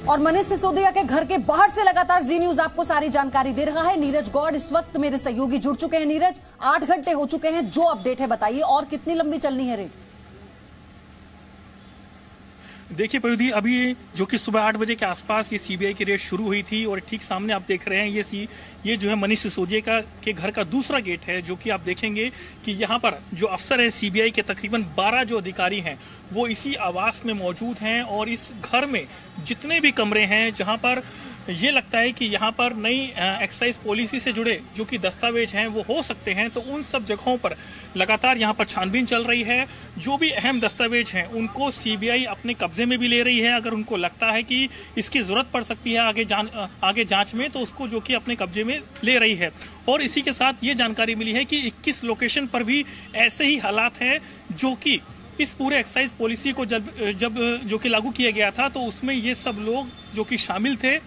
और मनीष सिसोदिया के घर के बाहर से लगातार जी न्यूज आपको सारी जानकारी दे रहा है। नीरज गौड़ इस वक्त मेरे सहयोगी जुड़ चुके हैं। नीरज, 8 घंटे हो चुके हैं, जो अपडेट है बताइए, और कितनी लंबी चलनी है रेड? देखिए पयुदी, अभी जो कि सुबह 8 बजे के आसपास ये सीबीआई की रेड शुरू हुई थी और ठीक सामने आप देख रहे हैं ये जो है मनीष सिसोदिया के घर का दूसरा गेट है, जो कि आप देखेंगे कि यहाँ पर जो अफसर है सीबीआई के तकरीबन 12 जो अधिकारी हैं वो इसी आवास में मौजूद हैं। और इस घर में जितने भी कमरे हैं जहाँ पर ये लगता है कि यहाँ पर नई एक्साइज पॉलिसी से जुड़े जो कि दस्तावेज हैं वो हो सकते हैं, तो उन सब जगहों पर लगातार यहाँ पर छानबीन चल रही है। जो भी अहम दस्तावेज हैं उनको सीबीआई अपने कब्जे में भी ले रही है। अगर उनको लगता है कि इसकी जरूरत पड़ सकती है आगे जांच में, तो उसको जो कि अपने कब्जे में ले रही है। और इसी के साथ ये जानकारी मिली है कि 21 लोकेशन पर भी ऐसे ही हालात हैं, जो कि इस पूरे एक्साइज पॉलिसी को जब जो कि लागू किया गया था तो उसमें ये सब लोग जो कि शामिल थे।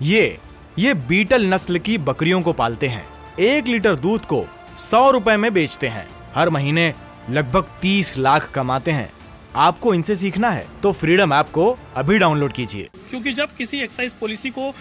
ये बीटल नस्ल की बकरियों को पालते हैं। 1 लीटर दूध को 100 रुपए में बेचते हैं। हर महीने लगभग 30 लाख कमाते हैं। आपको इनसे सीखना है तो फ्रीडम ऐप को अभी डाउनलोड कीजिए। क्योंकि जब किसी एक्साइज पॉलिसी को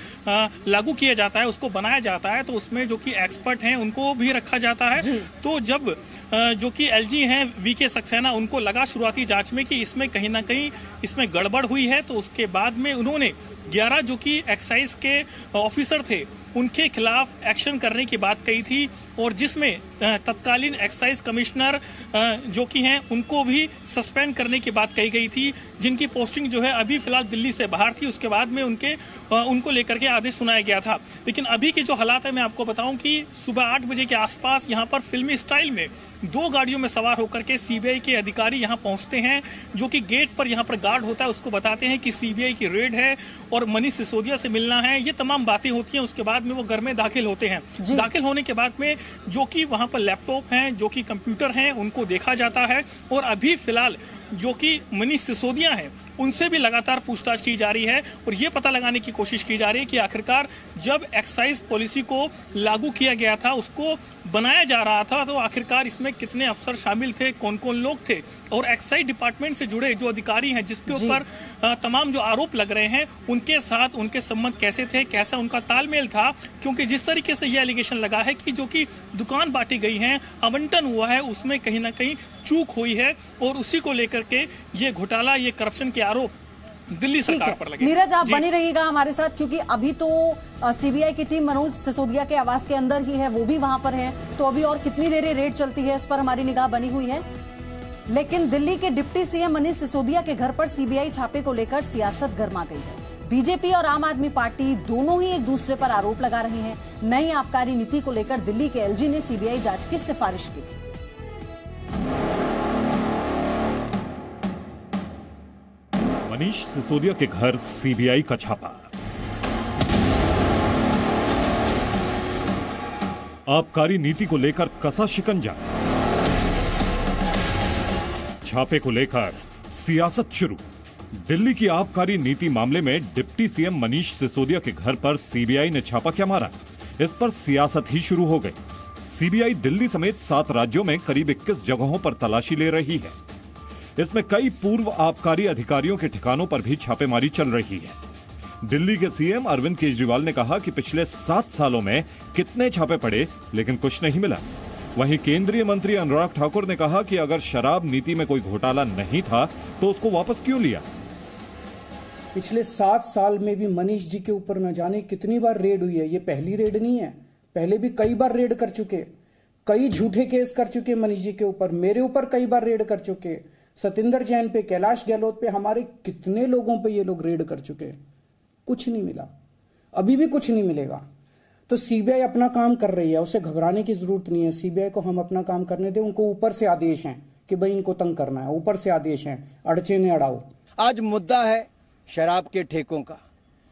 लागू किया जाता है, उसको बनाया जाता है, तो उसमें जो कि एक्सपर्ट हैं उनको भी रखा जाता है। तो जब जो कि एलजी हैं वीके सक्सेना, उनको लगा शुरुआती जांच में कि इसमें कहीं ना कहीं इसमें गड़बड़ हुई है, तो उसके बाद में उन्होंने 11 जो कि एक्साइज के ऑफिसर थे उनके खिलाफ एक्शन करने की बात कही थी। और जिसमें तत्कालीन एक्साइज कमिश्नर जो कि हैं उनको भी सस्पेंड करने की बात कही गई थी, जिनकी पोस्टिंग जो है अभी फिलहाल दिल्ली से बाहर थी। उसके बाद में उनको लेकर के आदेश सुनाया गया था। लेकिन अभी के जो हालात है मैं आपको बताऊं कि सुबह 8 बजे के आसपास यहाँ पर फिल्मी स्टाइल में 2 गाड़ियों में सवार होकर के सीबीआई के अधिकारी यहाँ पहुंचते हैं। जो कि गेट पर यहाँ पर गार्ड होता है, उसको बताते हैं कि सीबीआई की रेड है और मनीष सिसोदिया से मिलना है। ये तमाम बातें होती हैं। उसके बाद में वो घर में दाखिल होते हैं। दाखिल होने के बाद में जो कि वहां पर लैपटॉप हैं, जो कि कंप्यूटर हैं, उनको देखा जाता है। और अभी फिलहाल जो कि मनीष सिसोदिया हैं उनसे भी लगातार पूछताछ की जा रही है और ये पता लगाने की कोशिश की जा रही है कि आखिरकार जब एक्साइज पॉलिसी को लागू किया गया था, उसको बनाया जा रहा था, तो आखिरकार इसमें कितने अफसर शामिल थे, कौन कौन लोग थे, और एक्साइज डिपार्टमेंट से जुड़े जो अधिकारी हैं जिसके ऊपर तमाम जो आरोप लग रहे हैं उनके साथ उनके संबंध कैसे थे, कैसा उनका तालमेल था। क्योंकि जिस तरीके से यह एलिगेशन लगा है कि जो कि दुकान बांटी गई है, आवंटन हुआ है, उसमें कहीं ना कहीं चूक हुई है और उसी को लेकर के ये घोटाला, ये करप्शन के आरोप दिल्ली सरकार पर लगे। नीरज, आप बने रहिएगा हमारे साथ, क्योंकि अभी तो सीबीआई की टीम मनोज सिसोदिया के आवास के अंदर ही है, वो भी वहां पर है। तो अभी और कितनी देर रेड चलती है इस पर हमारी निगाह बनी हुई है। लेकिन दिल्ली के डिप्टी सीएम मनीष सिसोदिया के घर पर सीबीआई छापे को लेकर सियासत गर्मा गई है। बीजेपी और आम आदमी पार्टी दोनों ही एक दूसरे पर आरोप लगा रही हैं। नई आबकारी नीति को लेकर दिल्ली के एलजी ने सीबीआई जांच की सिफारिश की थी। मनीष सिसोदिया के घर सीबीआई का छापा। आबकारी नीति को लेकर कसा शिकंजा। छापे को लेकर सियासत शुरू। दिल्ली की आबकारी नीति मामले में डिप्टी सीएम मनीष सिसोदिया के घर पर सीबीआई ने छापा क्या मारा, इस पर सियासत ही शुरू हो गई। सीबीआई दिल्ली समेत 7 राज्यों में करीब 21 जगहों पर तलाशी ले रही है। इसमें कई पूर्व आबकारी अधिकारियों के ठिकानों पर भी छापेमारी चल रही है। दिल्ली के सीएम अरविंद केजरीवाल ने कहा कि पिछले 7 सालों में कितने छापे पड़े लेकिन कुछ नहीं मिला। वहीं केंद्रीय मंत्री अनुराग ठाकुर ने कहा कि अगर शराब नीति में कोई घोटाला नहीं था तो उसको वापस क्यों लिया। पिछले 7 साल में भी मनीष जी के ऊपर न जाने कितनी बार रेड हुई है। ये पहली रेड नहीं है, पहले भी कई बार रेड कर चुके, कई झूठे केस कर चुके मनीष जी के ऊपर, मेरे ऊपर कई बार रेड कर चुके, सतिंदर जैन पे, कैलाश गहलोत पे, हमारे कितने लोगों पे ये लोग रेड कर चुके। कुछ नहीं मिला, अभी भी कुछ नहीं मिलेगा। तो सीबीआई अपना काम कर रही है, उसे घबराने की जरूरत नहीं है। सीबीआई को हम अपना काम करने दें। उनको ऊपर से आदेश हैं कि भाई इनको तंग करना है, ऊपर से आदेश हैं, अड़चने अड़ाओ। आज मुद्दा है शराब के ठेकों का,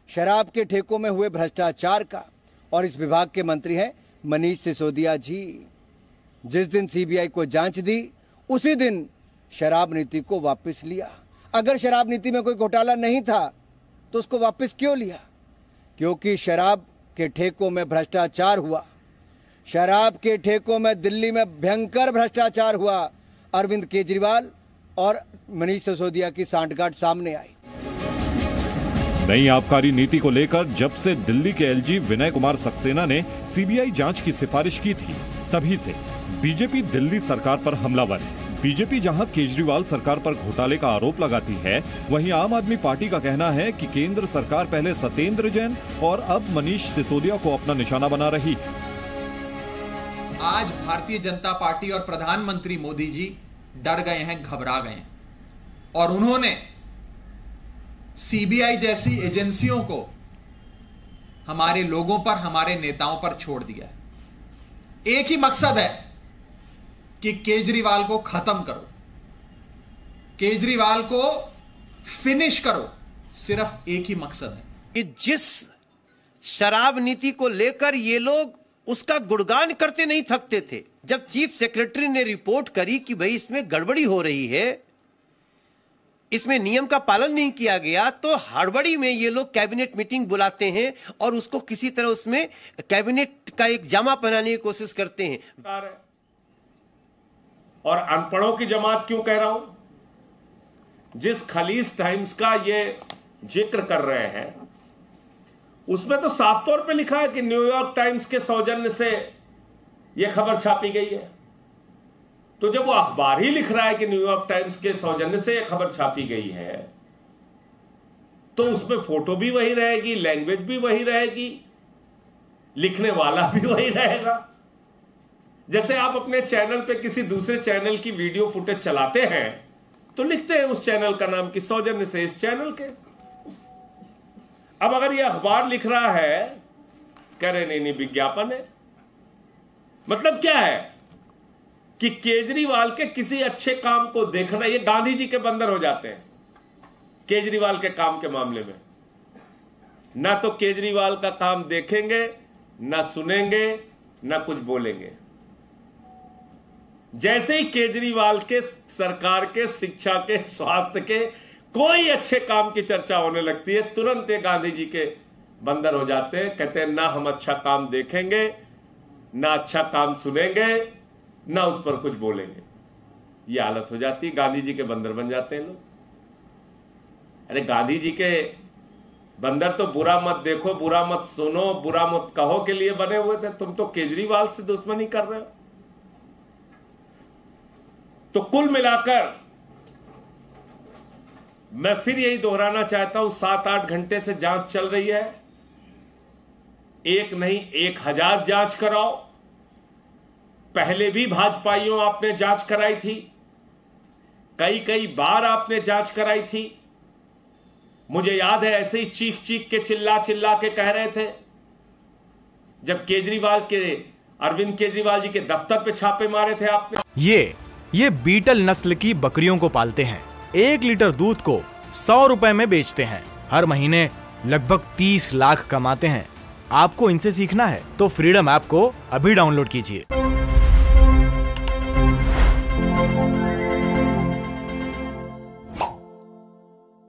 शराब के ठेकों में हुए भ्रष्टाचार का, और इस विभाग के मंत्री हैं मनीष सिसोदिया जी। जिस दिन सीबीआई को जांच दी उसी दिन शराब नीति को वापस लिया। अगर शराब नीति में कोई घोटाला नहीं था तो उसको वापस क्यों लिया? क्योंकि शराब के ठेकों में भ्रष्टाचार हुआ। शराब के ठेकों में दिल्ली में भयंकर भ्रष्टाचार हुआ। अरविंद केजरीवाल और मनीष सिसोदिया की सांठगांठ सामने आई। नई आबकारी नीति को लेकर जब से दिल्ली के एलजी विनय कुमार सक्सेना ने सीबीआई जांच की सिफारिश की थी, तभी से बीजेपी दिल्ली सरकार पर हमलावर है। बीजेपी जहां केजरीवाल सरकार पर घोटाले का आरोप लगाती है, वहीं आम आदमी पार्टी का कहना है कि केंद्र सरकार पहले सत्येंद्र जैन और अब मनीष सिसोदिया को अपना निशाना बना रही है। आज भारतीय जनता पार्टी और प्रधानमंत्री मोदी जी डर गए हैं, घबरा गए हैं और उन्होंने सीबीआई जैसी एजेंसियों को हमारे लोगों पर, हमारे नेताओं पर छोड़ दिया है। एक ही मकसद है कि केजरीवाल को खत्म करो, केजरीवाल को फिनिश करो। सिर्फ एक ही मकसद है कि जिस शराब नीति को लेकर ये लोग उसका गुणगान करते नहीं थकते थे। जब चीफ सेक्रेटरी ने रिपोर्ट करी कि भाई इसमें गड़बड़ी हो रही है, इसमें नियम का पालन नहीं किया गया, तो हड़बड़ी में ये लोग कैबिनेट मीटिंग बुलाते हैं और उसको किसी तरह उसमें कैबिनेट का एक जामा पहनाने की कोशिश करते हैं। और अनपढ़ों की जमात क्यों कह रहा हूं? जिस खलीज टाइम्स का ये जिक्र कर रहे हैं, उसमें तो साफ तौर पे लिखा है कि न्यूयॉर्क टाइम्स के सौजन्य से यह खबर छापी गई है। तो जब वो अखबार ही लिख रहा है कि न्यूयॉर्क टाइम्स के सौजन्य से यह खबर छापी गई है, तो उसमें फोटो भी वही रहेगी, लैंग्वेज भी वही रहेगी, लिखने वाला भी वही रहेगा। जैसे आप अपने चैनल पे किसी दूसरे चैनल की वीडियो फुटेज चलाते हैं तो लिखते हैं उस चैनल का नाम कि सौजन्य से इस चैनल के। अब अगर ये अखबार लिख रहा है, कह रहे नहीं विज्ञापन है, मतलब क्या है कि केजरीवाल के किसी अच्छे काम को देखना, ये गांधी जी के बंदर हो जाते हैं केजरीवाल के काम के मामले में। ना तो केजरीवाल का काम देखेंगे, ना सुनेंगे, ना कुछ बोलेंगे। जैसे ही केजरीवाल के सरकार के शिक्षा के, स्वास्थ्य के, कोई अच्छे काम की चर्चा होने लगती है, तुरंत ये गांधी जी के बंदर हो जाते हैं। कहते हैं ना हम अच्छा काम देखेंगे, ना अच्छा काम सुनेंगे, ना उस पर कुछ बोलेंगे। ये हालत हो जाती है, गांधी जी के बंदर बन जाते हैं लोग। अरे गांधी जी के बंदर तो बुरा मत देखो, बुरा मत सुनो, बुरा मत कहो के लिए बने हुए थे। तुम तो केजरीवाल से दुश्मनी कर रहे हो। तो कुल मिलाकर मैं फिर यही दोहराना चाहता हूं, 7-8 घंटे से जांच चल रही है। एक नहीं 1000 जांच कराओ। पहले भी भाजपाइयों आपने जांच कराई थी, कई बार आपने जांच कराई थी। मुझे याद है ऐसे ही चीख चीख के, चिल्ला चिल्ला के कह रहे थे जब केजरीवाल के, अरविंद केजरीवाल जी के दफ्तर पे छापे मारे थे आपने। ये बीटल नस्ल की बकरियों को पालते हैं। 1 लीटर दूध को 100 रुपए में बेचते हैं। हर महीने लगभग 30 लाख कमाते हैं। आपको इनसे सीखना है तो फ्रीडम ऐप को अभी डाउनलोड कीजिए।